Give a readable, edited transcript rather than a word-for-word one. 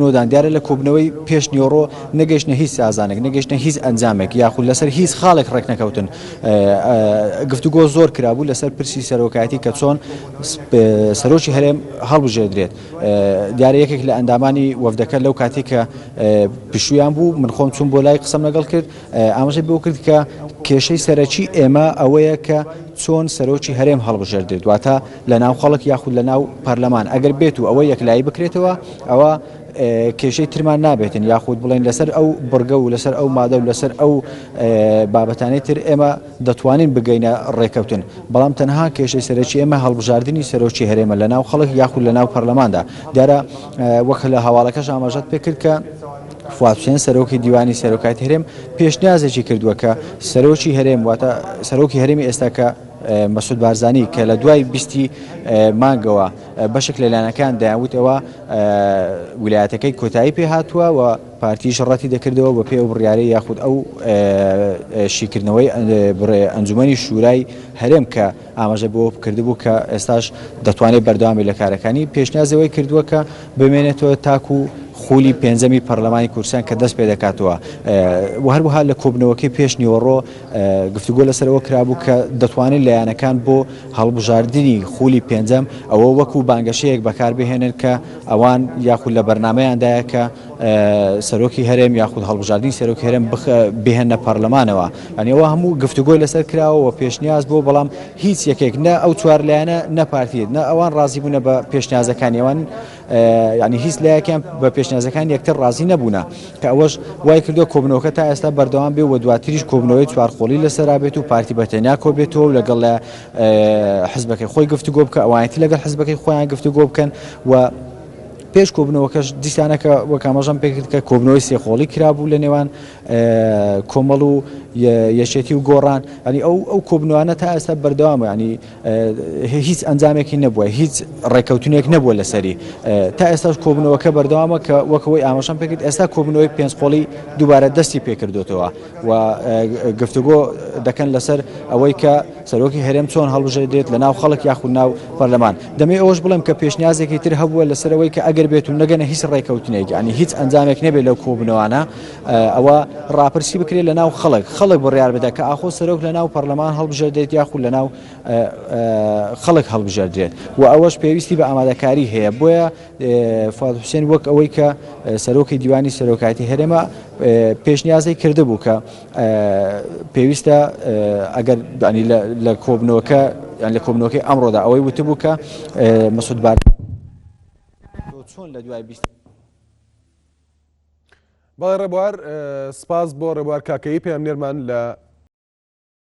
نۆدان دیارە لە کۆبنەوەی پێش نیۆڕۆ نەگەیشتنە هیچ سازانێک نەگەیشتنە هیچ ئەنجامێک یاخود لەسەر هیچ خاڵێک ڕێک نەکەوتن. گفتوگۆ زۆر کرابوو لەسەر پرسی سەرۆکایەتی کە چۆن سەرۆکی هەرێم هەڵبژێردرێت. دیارە یەکێک لە ئەندامانی وەفدەکە لەو کاتی کە پشویان بوو من خۆم چوون بۆ لای قسەم لەگەڵ کرد ئاماژەی بۆ کرد کە کێشەی سەرەکی ئێمە ئەوەیە کە چۆن سەرۆکی هەرێم هەڵبژێردرێت دواتە لە ناو خەڵک یاخود لە ناو پەرلەمان ئەگەر بێت و ئەوە یەکلایی بکرێتەوە ئەوە کێشەی ترمان نابێتن یاخود بڵێن لەسەر ئەو بڕگە و لەسەر ئەو مادە و لەسەر ئەو بابەتانەی تر ئێمە دەتوانین بگەینە ڕێکەوتن بەڵام تەنها کێشەی سەرەکی ئێمە هەڵبژاردننی سەرۆکی هەرێمە لە ناو خەڵک یاخود لە ناو پەرلەماندا دیارە وەک لە هەواڵەکەش ئاماژەت پێ کرد کە فواد حوسێن سەرۆکی دیوانی سەرۆکایەتی هەرێم پێشنیازێکی کردووە کە سەرۆکی هەرێم واتە سەرۆکی هەرێمی ئێستا کە مەسعود بارزانی کە لە دوای 20 مانگەوە بەشێک لە لایەنەکان دەیانوتەوە ویلایەتەکەی کۆتایی پێ هاتووە و پارتیش ڕەتی دەکردەوە بە پێ ئەو بڕیارەی یاخود ئەو شیکردنەوەی ئەنجومەنی شورای هەرێم کە ئاماژە بۆ کردبوو کە ئێستاش دەتوانێت بەردەوامی لە کارەکانی پێشنیازەوەی کردووە کە بمێنێتەوە تاکو خولی پێنجەمی پەرلەمانی کورسان کە دەست پێ دەکاتەوە و هەروەها لە کۆبنەوەکەی پێش نیوەڕۆ گفتوگۆ لەسەرەوە کرابوو کە دەتوانێت لایەنەکان بۆ هەڵبژاردننی خولی پێنجەم ئەوە وەکو بانگەشەیەک بەکاربهێنن کە ئەوان یاخود لە بەرنمەیاندایە کە سەرۆکی هەرێم یاخود هەڵبژاردننی سەرۆکی هەرێم بهێنە پەرلەمانەوە ئەنیەوە هەموو گفتوگۆی لەسەر کراوە پێشنیاز بۆ بەڵام هیچ یەکێک نە ئەو چوار لایەنە نەپارتیت نە ئەوان ڕازی بوونە بە پێشنیازەکانی ئەوان ینی هیچ لایەکیان بە پێشنیازەکان یەکتر ڕازی نەبوونە کە ئەوەش وای کردووە کۆبنەوەکە تا ئێستا بەردەوام بێ و دواتریش کۆبنەوەی چوارخۆڵی لەسەرا بێت و پارتی بەتەنیا کۆبێتەوە و لەگەڵ لە حزبەکەی خۆی گفتوگۆ بکە ئەوانەتی لەگەڵ حزبەکەی خۆیان گفتوگۆ بکەن و پێش کۆبنەوەکەش دیسانەکە وەکامەژەم پێکرد کە کۆبنەوەی سێخۆڵی کرابوو لە نێوان کۆمەڵ و یەشێتی و گۆڕان ینی ئەو کۆبنەوانە تا ئێستا بەردەوامە ینی هیچ ئەنجامێکی نەبووە هیچ ڕێکەوتونێک نەبووە لەسەری تا ئێستاش کۆبنەوەکە بەردەوامە کە وەکەوەی ئاماژەم پێکرد ئێستا کۆبنەوەی پێنجخۆڵی دووبارە دەستی پێکردوتەوە و گفتوگۆ دەکەن لەسەر ئەوەی کە سەرۆکی هەرێم چۆن هەڵبژێردرێت لە ناو خەڵک یاخود ناو پەرلەمان دەمێ ئەوەش بڵێم کە پێشنیازێکی تر هەبووە لەسەرەوەی کە ئەگەر بێت و نەگەنە هیچ ڕێکەوتنێک ینی هیچ ئەنجامێک نەبێت لەو کۆبنەوانە ئەوە ڕاپرسی بکرێت لە ناو خەڵک بڕیار بدە کە ئاخۆ سەرۆک لە ناو پەرلەمان هەڵبژێردرێت یاخود لە ناو خەڵک هەڵبژێردرێت و ئەوەش پێویستی بە ئامادەکاری هەیە بۆیە فواد حوسێن وەک ئەوەی کە سەرۆکی دیوانی سەرۆکایەتی هەرێمە پێشنیازی کردبوو کە پێویستە ئەگەر لە کۆبنەوەکە یان لە کۆبنەوەکەی ئەمڕۆدا ئەوەی وتبوو کە مەسعود بارزانی چۆن لە دوای 20 بەڵێ ڕێبوار سپاس بۆ ڕێبوار کاکەیی پێم نێرمان لە